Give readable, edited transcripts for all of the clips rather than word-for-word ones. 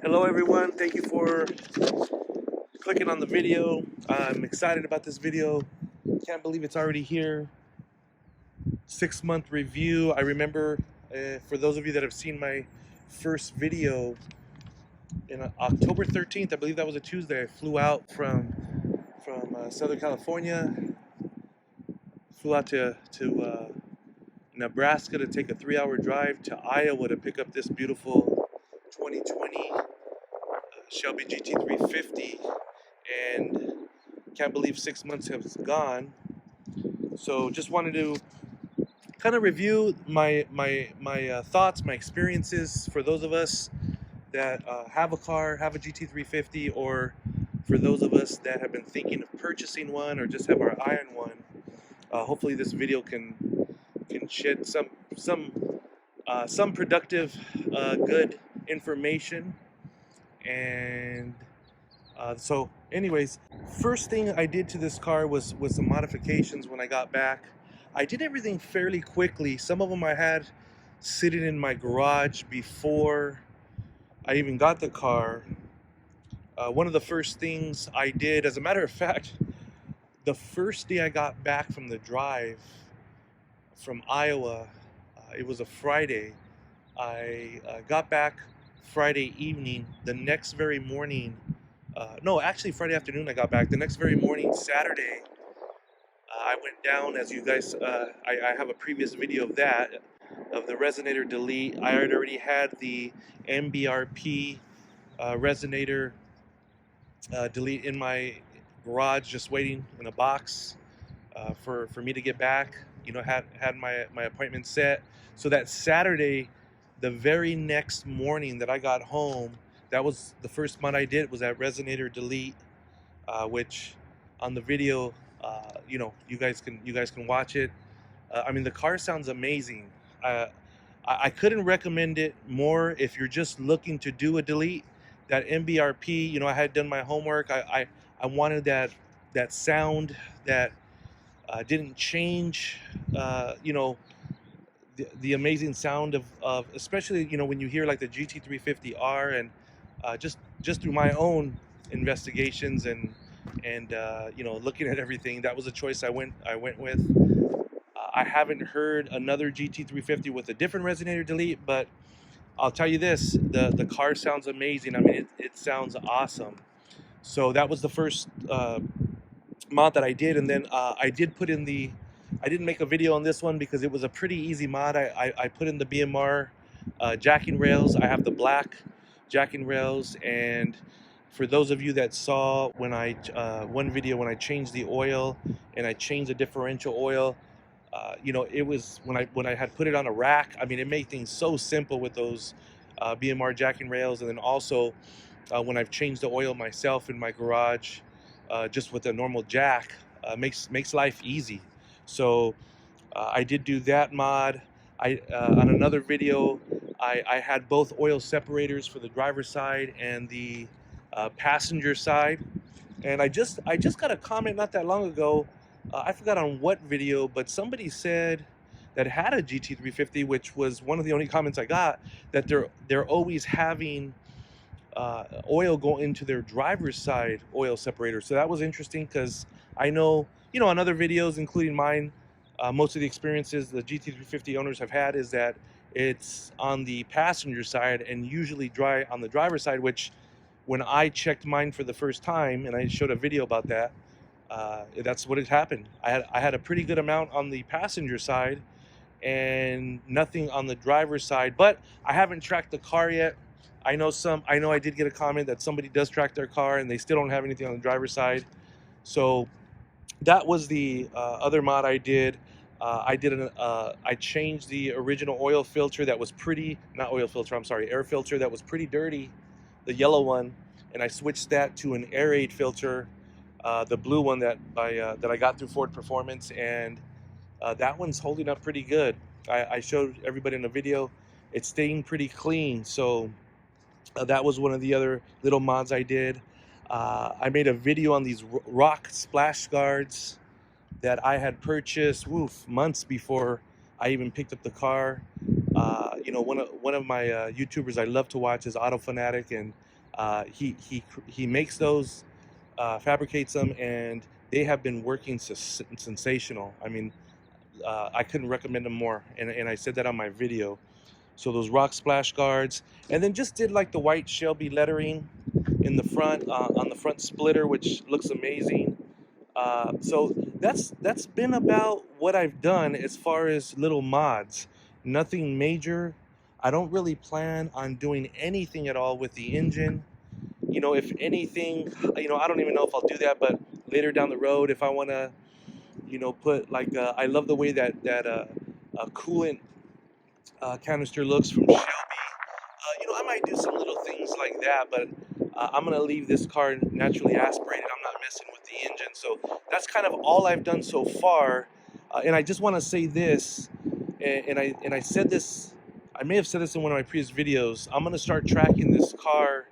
Hello everyone, thank you for clicking on the video. I'm excited about this video. Can't believe it's already here. 6-month review. I remember for those of you that have seen my first video in October 13th, I believe that was a Tuesday. I flew out from Southern California, flew out to Nebraska to take a 3-hour drive to Iowa to pick up this beautiful 2020 Shelby GT350, and can't believe 6 months have gone. So just wanted to kind of review my thoughts, my experiences for those of us that have a car, have a GT350, or for those of us that have been thinking of purchasing one or just have our eye on one. Hopefully this video can shed some productive, good information. And so anyways, first thing I did to this car was some modifications when I got back. I did everything fairly quickly. Some of them I had sitting in my garage before I even got the car. One of the first things I did, as a matter of fact, the first day I got back from the drive from Iowa, it was a Friday. I got back Friday evening. The next very morning, no, actually Friday afternoon I got back. The next very morning, Saturday, I went down, as you guys, I have a previous video of that, of the resonator delete. I had already had the MBRP resonator delete in my garage, just waiting in a box for me to get back. You know, had my appointment set. So that Saturday, the very next morning that I got home, that was the first mod I did, was that resonator delete, which on the video, you know, you guys can watch it. I mean, the car sounds amazing. I couldn't recommend it more if you're just looking to do a delete. That MBRP, you know, I had done my homework. I wanted that sound that didn't change. You know, the amazing sound of especially, you know, when you hear like the GT350R, and just through my own investigations and you know, looking at everything, that was a choice I went with. I haven't heard another GT350 with a different resonator delete, but I'll tell you this, the car sounds amazing. I mean, it sounds awesome. So that was the first mod that I did, and then I didn't make a video on this one because it was a pretty easy mod. I put in the BMR jacking rails. I have the black jacking rails, and for those of you that saw when one video when I changed the oil and I changed the differential oil, you know, it was when I had put it on a rack. I mean, it made things so simple with those BMR jacking rails, and then also when I've changed the oil myself in my garage, just with a normal jack, makes life easy. So I did do that mod. On another video, I had both oil separators for the driver's side and the passenger side. And I just got a comment not that long ago. I forgot on what video, but somebody said that had a GT350, which was one of the only comments I got, that they're always having oil go into their driver's side oil separator. So that was interesting, because I know, you know, on other videos, including mine, most of the experiences the GT350 owners have had is that it's on the passenger side and usually dry on the driver's side, which when I checked mine for the first time, and I showed a video about that, that's what had happened. I had a pretty good amount on the passenger side and nothing on the driver's side, but I haven't tracked the car yet. I know I did get a comment that somebody does track their car and they still don't have anything on the driver's side. So that was the other mod I did. I changed the original oil filter that was not oil filter, I'm sorry, air filter that was pretty dirty, the yellow one, and I switched that to an air-aid filter, the blue one that I got through Ford Performance, and that one's holding up pretty good. I showed everybody in the video, it's staying pretty clean. So that was one of the other little mods I did. I made a video on these rock splash guards that I had purchased months before I even picked up the car. You know, one of my YouTubers I love to watch is Auto Fanatic, and He makes those, fabricates them, and they have been working sensational. I mean, I couldn't recommend them more, and I said that on my video. So those rock splash guards, and then just did like the white Shelby lettering in the front, on the front splitter, which looks amazing. So that's been about what I've done as far as little mods. Nothing major. I don't really plan on doing anything at all with the engine. You know, if anything, I don't even know if I'll do that, but later down the road, if I want to, put like, I love the way that coolant canister looks from Shelby. I might do some little things like that, but I'm gonna leave this car naturally aspirated. I'm not messing with the engine. So that's kind of all I've done so far. And I just want to say this, and I said this, I may have said this in one of my previous videos. I'm gonna start tracking this car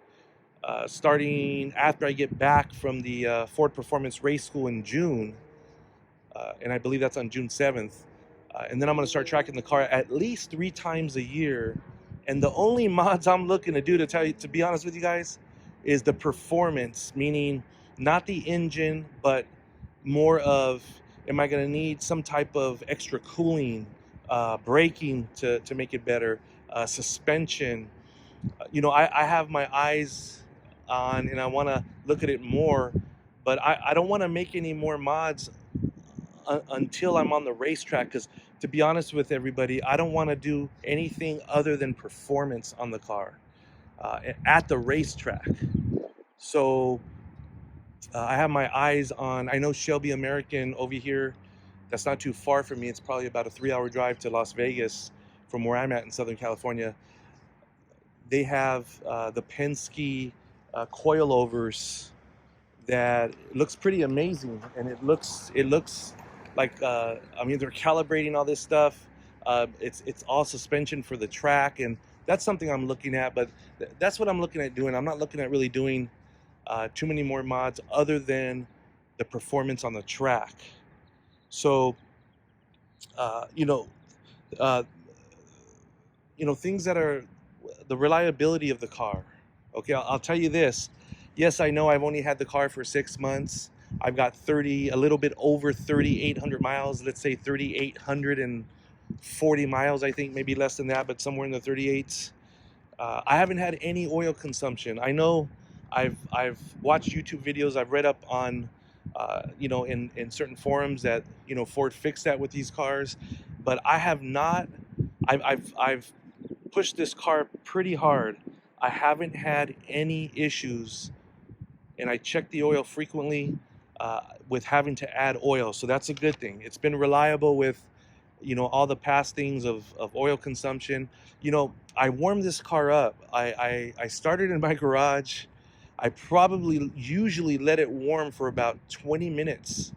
starting after I get back from the Ford Performance Race School in June, and I believe that's on June 7th. And then I'm going to start tracking the car at least 3 times a year. And the only mods I'm looking to do, to be honest with you guys, is the performance, meaning not the engine, but more of, am I going to need some type of extra cooling, braking to make it better, suspension. I have my eyes on, and I want to look at it more, but I don't want to make any more mods until I'm on the racetrack, because to be honest with everybody, I don't want to do anything other than performance on the car at the racetrack. So I have my eyes on, I know Shelby American over here, that's not too far from me. It's probably about a 3-hour drive to Las Vegas from where I'm at in Southern California. They have the Penske coilovers that looks pretty amazing, and it looks like, I mean, they're calibrating all this stuff. It's all suspension for the track, and that's something I'm looking at. But that's what I'm looking at doing. I'm not looking at really doing too many more mods other than the performance on the track. So uh, you know uh, things that are the reliability of the car. Okay, I'll tell you this. Yes, I know I've only had the car for 6 months. I've got a little bit over 3,800 miles. Let's say 3,840 miles, I think, maybe less than that, but somewhere in the 38s. I haven't had any oil consumption. I know I've watched YouTube videos. I've read up on, in certain forums that, Ford fixed that with these cars, but I have not. I've pushed this car pretty hard. I haven't had any issues, and I check the oil frequently with having to add oil. So that's a good thing. It's been reliable with, all the past things of oil consumption. I warmed this car up. I started in my garage. I probably usually let it warm for about 20 minutes,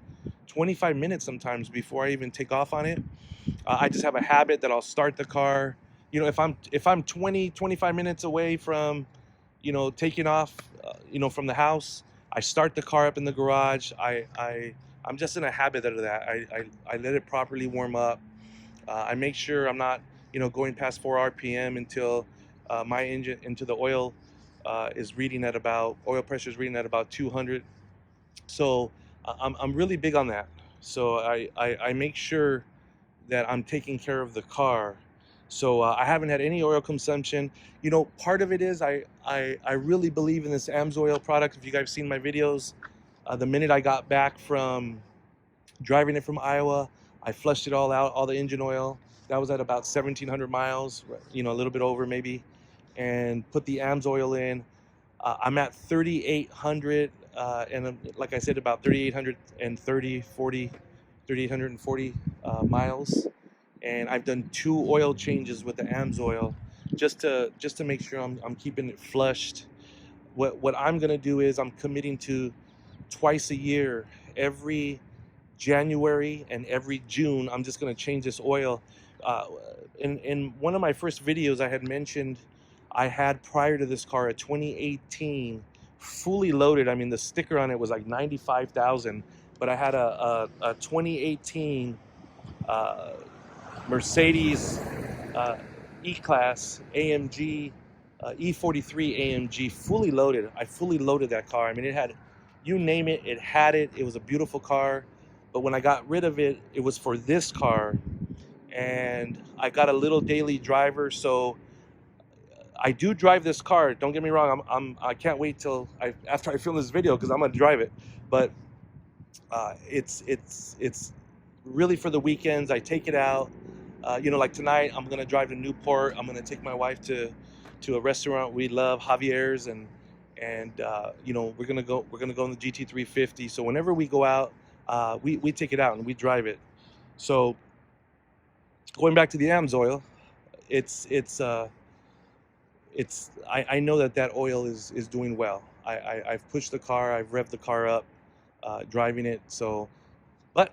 25 minutes sometimes before I even take off on it. I just have a habit that I'll start the car. If I'm 20, 25 minutes away from, taking off, from the house, I start the car up in the garage. I'm just in a habit of that. I let it properly warm up. I make sure I'm not, going past 4 RPM until my engine, into the oil oil pressure is reading at about 200. So I'm really big on that. So I make sure that I'm taking care of the car. So I haven't had any oil consumption. Part of it is I really believe in this AV'Z oil product. If you guys have seen my videos, the minute I got back from driving it from Iowa, I flushed it all out, all the engine oil. That was at about 1,700 miles, a little bit over maybe, and put the AV'Z oil in. I'm at 3,800, and like I said, about 3,840 miles. And I've done 2 oil changes with the AV'Z oil just to make sure I'm keeping it flushed. What I'm gonna do is I'm committing to twice a year, every January and every June. I'm just gonna change this oil. In one of my first videos, I had mentioned I had, prior to this car, a 2018 fully loaded. I mean, the sticker on it was like 95,000, but I had a 2018 Mercedes E-Class AMG E43 AMG, fully loaded. I fully loaded that car. I mean, it had, you name it, it had it. It was a beautiful car. But when I got rid of it, it was for this car. And I got a little daily driver. So I do drive this car. Don't get me wrong. I can't wait till after I film this video because I'm going to drive it. But it's really for the weekends. I take it out. You know, like tonight, I'm gonna drive to Newport. I'm gonna take my wife to a restaurant we love, AV'Z, and you know, we're gonna go in the GT350. So whenever we go out, we take it out and we drive it. So going back to the AV'Z oil, I know that oil is doing well. I've pushed the car, I've revved the car up, driving it. So, but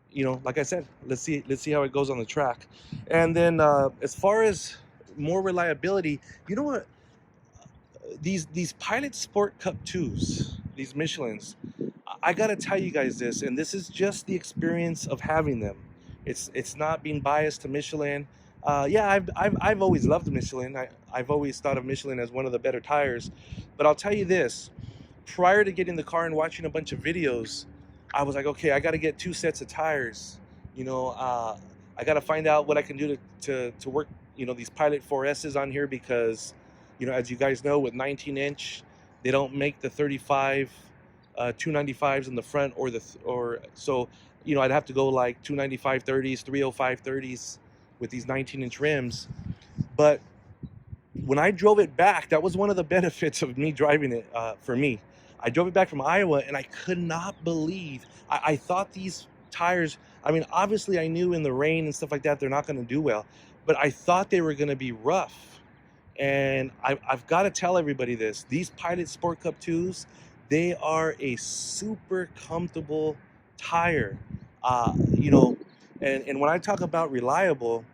you know, like I said, let's see how it goes on the track. And then as far as more reliability, you know what? These Pilot Sport Cup 2s, these Michelins, I gotta tell you guys this, and this is just the experience of having them. It's not being biased to Michelin. Yeah, I've always loved Michelin. I've always thought of Michelin as one of the better tires. But I'll tell you this, prior to getting the car and watching a bunch of videos, I was like, okay, I got to get 2 sets of tires. You know, I got to find out what I can do to work, you know, these Pilot 4S's on here because, you know, as you guys know, with 19-inch, they don't make the 35 295s in the front or so, you know, I'd have to go like 295 30s, 305 30s with these 19-inch rims. But when I drove it back, that was one of the benefits of me driving it for me. I drove it back from Iowa and I could not believe, I thought these tires, I mean, obviously I knew in the rain and stuff like that, they're not going to do well, but I thought they were going to be rough. And I've got to tell everybody this, these Pilot Sport Cup 2s, they are a super comfortable tire. You know, and when I talk about reliable,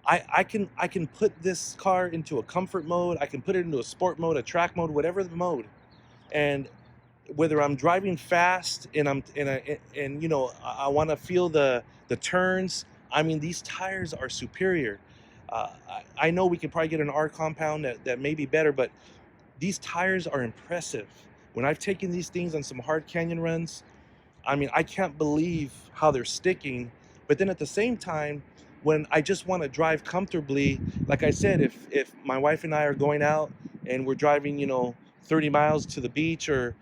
I can put this car into a comfort mode, I can put it into a sport mode, a track mode, whatever the mode. And whether I'm driving fast and and you know, I want to feel the turns, I mean, these tires are superior. I know we could probably get an R compound that may be better, but these tires are impressive. When I've taken these things on some hard canyon runs, I mean, I can't believe how they're sticking. But then at the same time, when I just want to drive comfortably, like I said, if my wife and I are going out and we're driving, you know, 30 miles to the beach or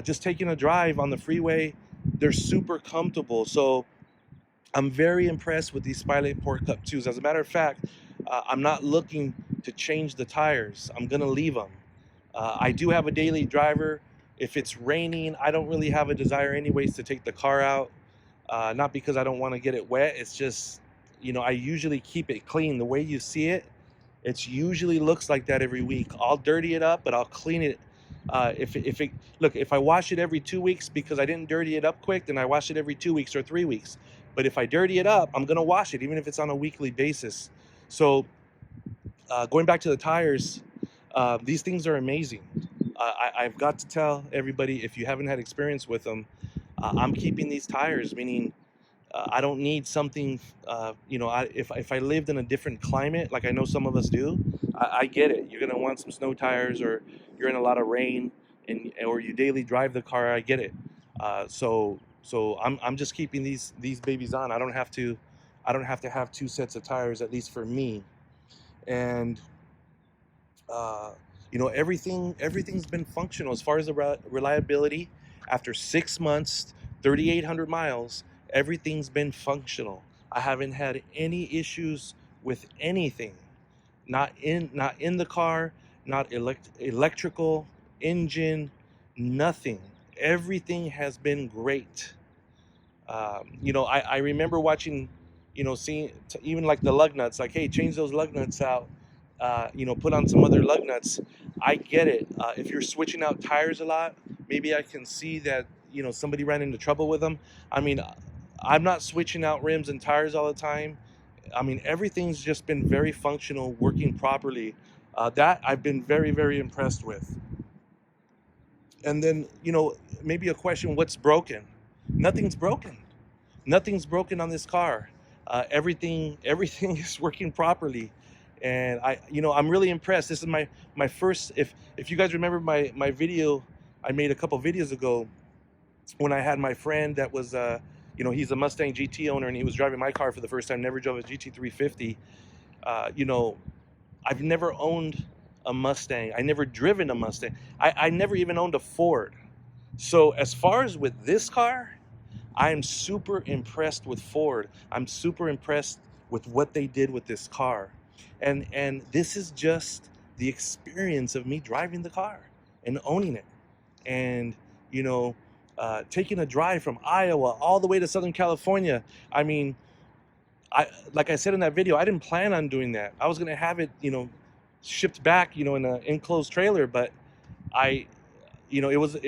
just taking a drive on the freeway, they're super comfortable. So I'm very impressed with these Pilot Sport Cup 2s. As a matter of fact, I'm not looking to change the tires. I'm going to leave them. I do have a daily driver. If it's raining, I don't really have a desire anyways to take the car out. Not because I don't want to get it wet. It's just, you know, I usually keep it clean. The way you see it, it usually looks like that every week. I'll dirty it up, but I'll clean it. If I wash it every 2 weeks because I didn't dirty it up quick, then I wash it every 2 weeks or 3 weeks. But if I dirty it up, I'm going to wash it, even if it's on a weekly basis. So going back to the tires, these things are amazing. I've got to tell everybody, if you haven't had experience with them, I'm keeping these tires, meaning I don't need something, you know, if I lived in a different climate, like I know some of us do, I get it. You're going to want some snow tires, or you're in a lot of rain, or you daily drive the car, I get it. So I'm just keeping these babies on. I don't have to have 2 sets of tires, at least for me. And you know, everything's been functional as far as the reliability. After 6 months, 3,800 miles, everything's been functional. I haven't had any issues with anything. Not in the car, not electrical, engine, nothing. Everything has been great. You know, I remember watching, you know, seeing even like the lug nuts, like, hey, change those lug nuts out. You know, put on some other lug nuts. I get it. If you're switching out tires a lot, maybe I can see that, you know, somebody ran into trouble with them. I mean, I'm not switching out rims and tires all the time. I mean, everything's just been very functional, working properly. That I've been very, very impressed with. And then, you know, maybe a question, what's broken? Nothing's broken. Nothing's broken on this car. Everything is working properly. And I'm really impressed. This is my first. If you guys remember my video I made a couple videos ago, when I had my friend that was he's a Mustang GT owner, and he was driving my car for the first time. Never drove a GT350. I've never owned a Mustang. I never driven a Mustang. I never even owned a Ford. So as far as with this car, I am super impressed with Ford. I'm super impressed with what they did with this car. And this is just the experience of me driving the car and owning it. And, taking a drive from Iowa all the way to Southern California. I mean, like I said in that video, I didn't plan on doing that. I was going to have it, shipped back, in an enclosed trailer, but it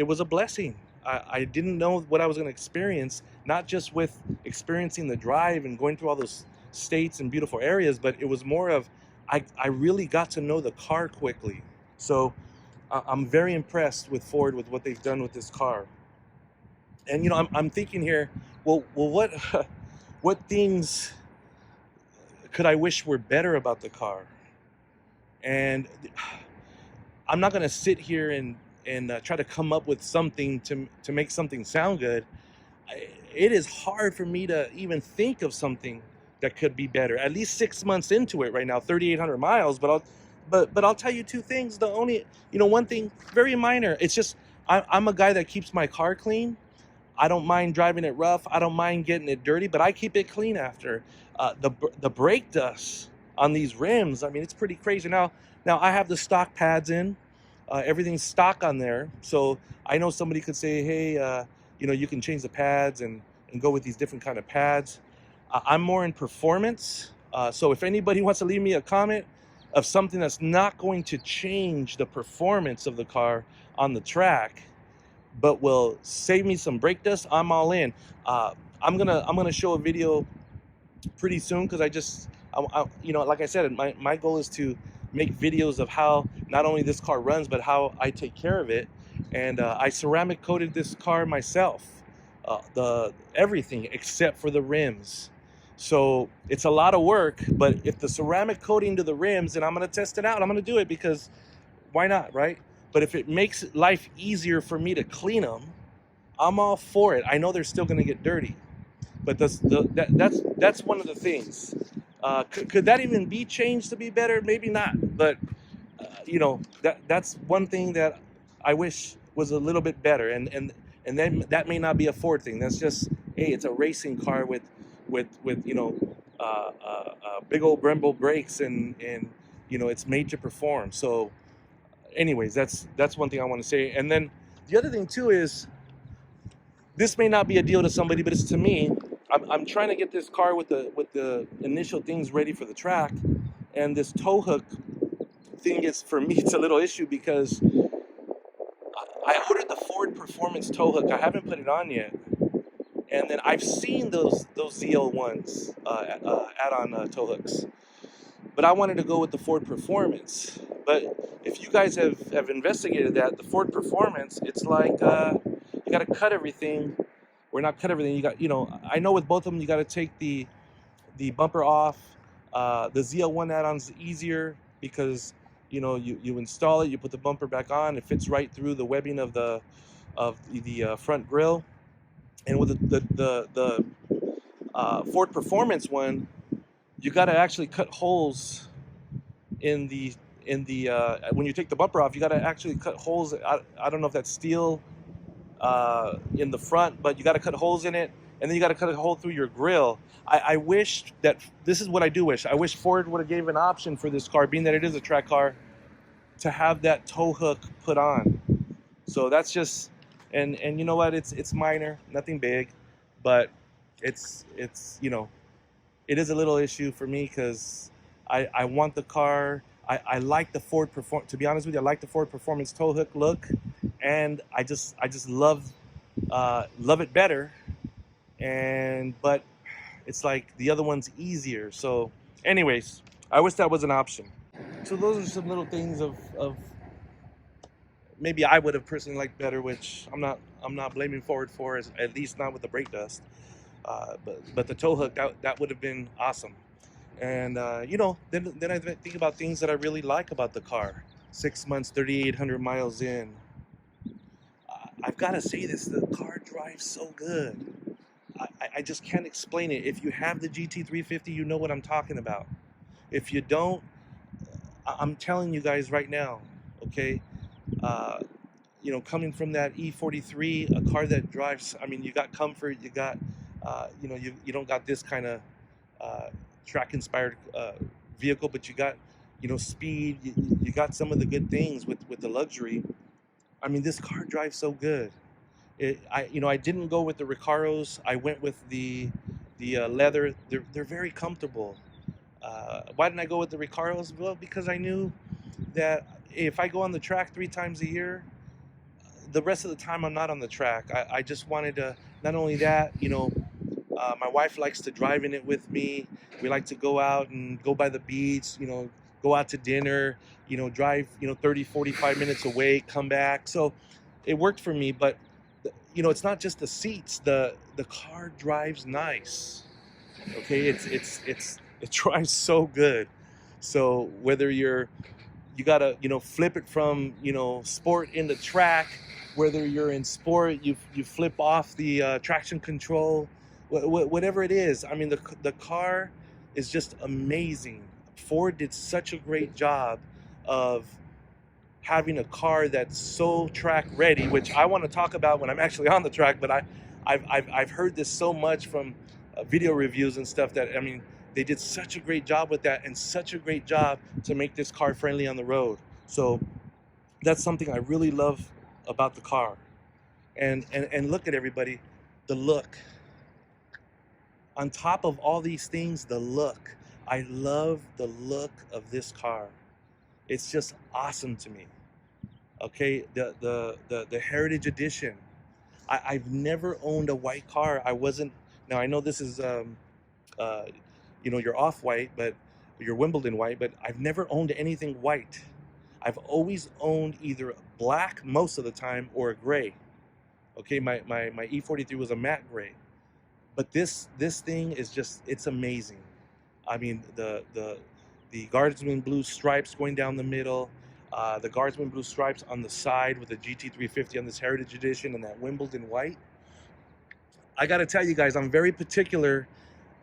was a blessing. I didn't know what I was going to experience, not just with experiencing the drive and going through all those states and beautiful areas, but it was more of, I really got to know the car quickly. So I'm very impressed with Ford, with what they've done with this car. And, I'm thinking here, well, what things could I wish were better about the car? And I'm not going to sit here and try to come up with something to make something sound good. It is hard for me to even think of something that could be better. At least 6 months into it right now, 3,800 miles. But I'll tell you two things. The only, one thing, very minor. It's just I'm a guy that keeps my car clean. I don't mind driving it rough. I don't mind getting it dirty, but I keep it clean after. The brake dust on these rims, I mean, it's pretty crazy. Now I have the stock pads in. Everything's stock on there. So I know somebody could say, hey, you can change the pads and go with these different kind of pads. I'm more in performance. So if anybody wants to leave me a comment of something that's not going to change the performance of the car on the track, but will save me some brake dust, I'm all in. I'm gonna show a video pretty soon, because like I said, my goal is to make videos of how not only this car runs, but how I take care of it. And I ceramic coated this car myself, everything except for the rims. So it's a lot of work, but if the ceramic coating to the rims, and I'm gonna test it out, I'm gonna do it, because why not, right? But if it makes life easier for me to clean them, I'm all for it. I know they're still gonna get dirty, but that's one of the things. Could that even be changed to be better? Maybe not, but that's one thing that I wish was a little bit better. And then that may not be a Ford thing. That's just, hey, it's a racing car with big old Brembo brakes, and it's made to perform. So anyways, that's one thing I want to say. And then the other thing too is, this may not be a deal to somebody, but it's to me. I'm trying to get this car with the initial things ready for the track, and this tow hook thing is, for me, it's a little issue, because I ordered the Ford Performance tow hook. I haven't put it on yet, and then I've seen those ZL ones add-on tow hooks, but I wanted to go with the Ford Performance. But if you guys have investigated that, the Ford Performance, it's like you got to cut everything. Or not cut everything. You got, I know with both of them, you got to take the bumper off. The ZL1 add-on's easier, because you install it, you put the bumper back on, it fits right through the webbing of the front grille. And with the Ford Performance one, you got to actually cut holes in the when you take the bumper off, you got to actually cut holes. I don't know if that's steel in the front, but you got to cut holes in it, and then you got to cut a hole through your grill. I wish that, this is what I do wish. I wish Ford would have gave an option for this car, being that it is a track car, to have that tow hook put on. So that's just, and you know what? It's minor, nothing big, but it's it is a little issue for me, because I want the car. I like the Ford Performance. To be honest with you, I like the Ford Performance tow hook look, and I just love it better. But it's like the other one's easier. So, anyways, I wish that was an option. So those are some little things of maybe I would have personally liked better, which I'm not blaming Ford for, at least not with the brake dust. But the tow hook, that would have been awesome. And you know, then I think about things that I really like about the car. 6 months, 3,800 miles in. I've got to say this: the car drives so good. I just can't explain it. If you have the GT350, you know what I'm talking about. If you don't, I'm telling you guys right now, okay? Uh, you know, coming from that E43, a car that drives, I mean, you got comfort, you got, you know, you don't got this kind of track-inspired vehicle, but you got, you know, speed, you got some of the good things with the luxury. I mean, this car drives so good. You know, I didn't go with the Recaros. I went with the leather. They're very comfortable. Why didn't I go with the Recaros? Well, because I knew that if I go on the track 3 times a year, the rest of the time I'm not on the track. I just wanted to, not only that, you know, my wife likes to drive in it with me. We like to go out and go by the beach, you know, go out to dinner, you know, drive, you know, 30, 45 minutes away, come back. So it worked for me, but you know, it's not just the seats. The car drives nice. Okay, it drives so good. So whether you gotta, you know, flip it from, you know, sport into track, whether you're in sport, you flip off the traction control, whatever it is. I mean, the car is just amazing. Ford did such a great job of having a car that's so track ready, which I want to talk about when I'm actually on the track. But I've heard this so much from video reviews and stuff that, I mean, they did such a great job with that, and such a great job to make this car friendly on the road. So that's something I really love about the car. And look at everybody, the look. On top of all these things, the look. I love the look of this car. It's just awesome to me. Okay, the Heritage Edition. I've never owned a white car. I wasn't. Now I know this is you know, your off-white, but your Wimbledon white. But I've never owned anything white. I've always owned either black most of the time or a gray. Okay, my E43 was a matte gray. But this thing is just, it's amazing. I mean, the Guardsman blue stripes going down the middle, the Guardsman blue stripes on the side with the GT350 on this Heritage Edition, and that Wimbledon white. I gotta tell you guys, I'm very particular.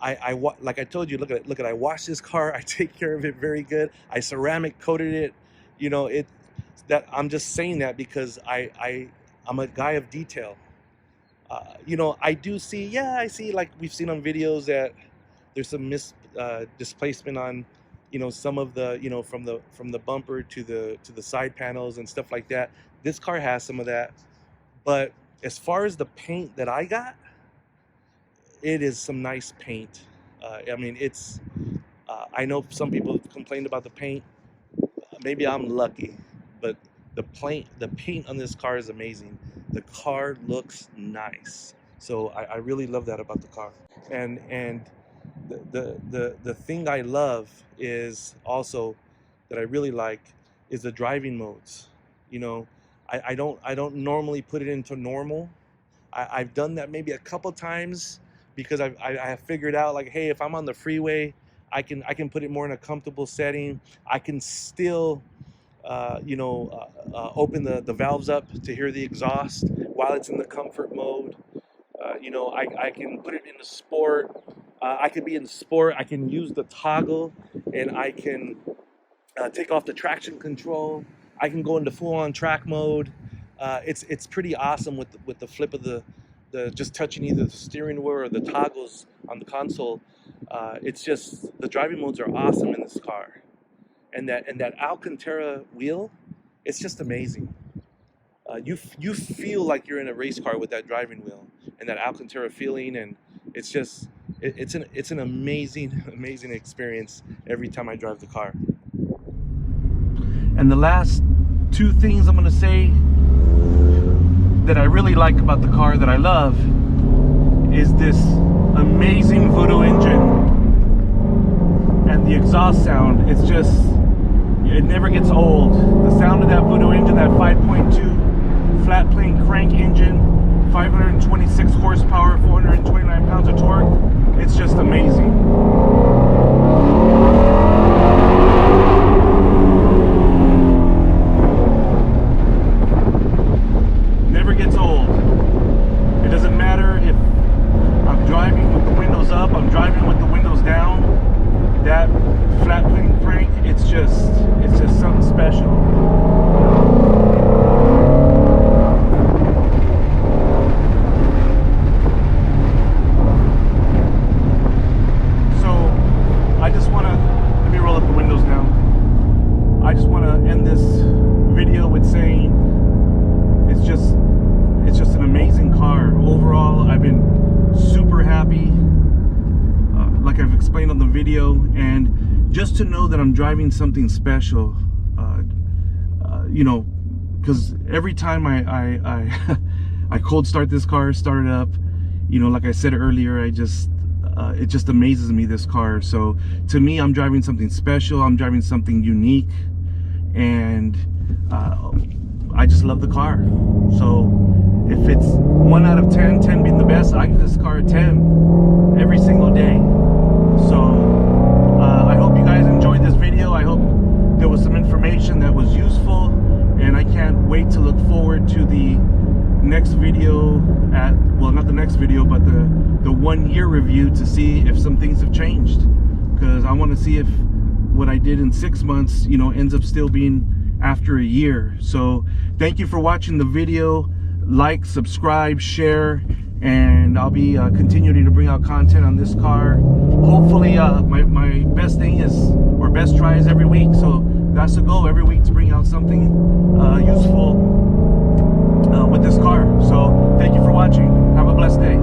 Like I told you, look at I wash this car. I take care of it very good. I ceramic coated it. You know, I'm just saying that because I'm a guy of detail. You know, I see, like we've seen on videos, that there's some displacement on, you know, some of the, you know, from the bumper to the side panels and stuff like that. This car has some of that, but as far as the paint that I got, it is some nice paint. I mean, it's I know some people have complained about the paint. Maybe I'm lucky, but the paint on this car is amazing. The car looks nice, so I really love that about the car. And the thing I love is also, that I really like, is the driving modes. You know, I don't normally put it into normal. I've done that maybe a couple times because I have figured out, like, hey, if I'm on the freeway, I can put it more in a comfortable setting. I can still you know, open the valves up to hear the exhaust while it's in the comfort mode. You know, I can put it into sport. I could be in sport. I can use the toggle, and I can take off the traction control. I can go into full-on track mode. It's pretty awesome with the flip of the just touching either the steering wheel or the toggles on the console. It's just, the driving modes are awesome in this car. And that Alcantara wheel, it's just amazing. You feel like you're in a race car with that driving wheel and that Alcantara feeling, and it's just it's an amazing experience every time I drive the car. And the last two things I'm gonna say that I really like about the car, that I love, is this amazing Voodoo engine and the exhaust sound. It's just, it never gets old. The sound of that Voodoo engine, that 5.2 flat plane crank engine, 526 horsepower, 429 pounds of torque, it's just amazing. Never gets old. It doesn't matter if I'm driving with the windows up, I'm driving with the windows down. That flat wing crank, it's just something special. I just want to end this video with saying it's just an amazing car. Overall, I've been super happy, like I've explained on the video, and just to know that I'm driving something special, you know, because every time I cold start this car, start it up, you know, like I said earlier, it just amazes me, this car. So to me, I'm driving something special, I'm driving something unique, and I just love the car. So if it's 1 out of 10, 10 being the best, I give this car a 10 every single day. So I hope you guys enjoyed this video. I hope there was some information that was useful, and I can't wait to look forward to the next video well, not the next video, but the 1 year review, to see if some things have changed, because I want to see if what I did in 6 months, you know, ends up still being after a year. So thank you for watching the video. Like, subscribe, share, and I'll be continuing to bring out content on this car. Hopefully my best thing is, or best try is every week. So that's the goal, every week, to bring out something useful with this car. So thank you for watching. Have a blessed day.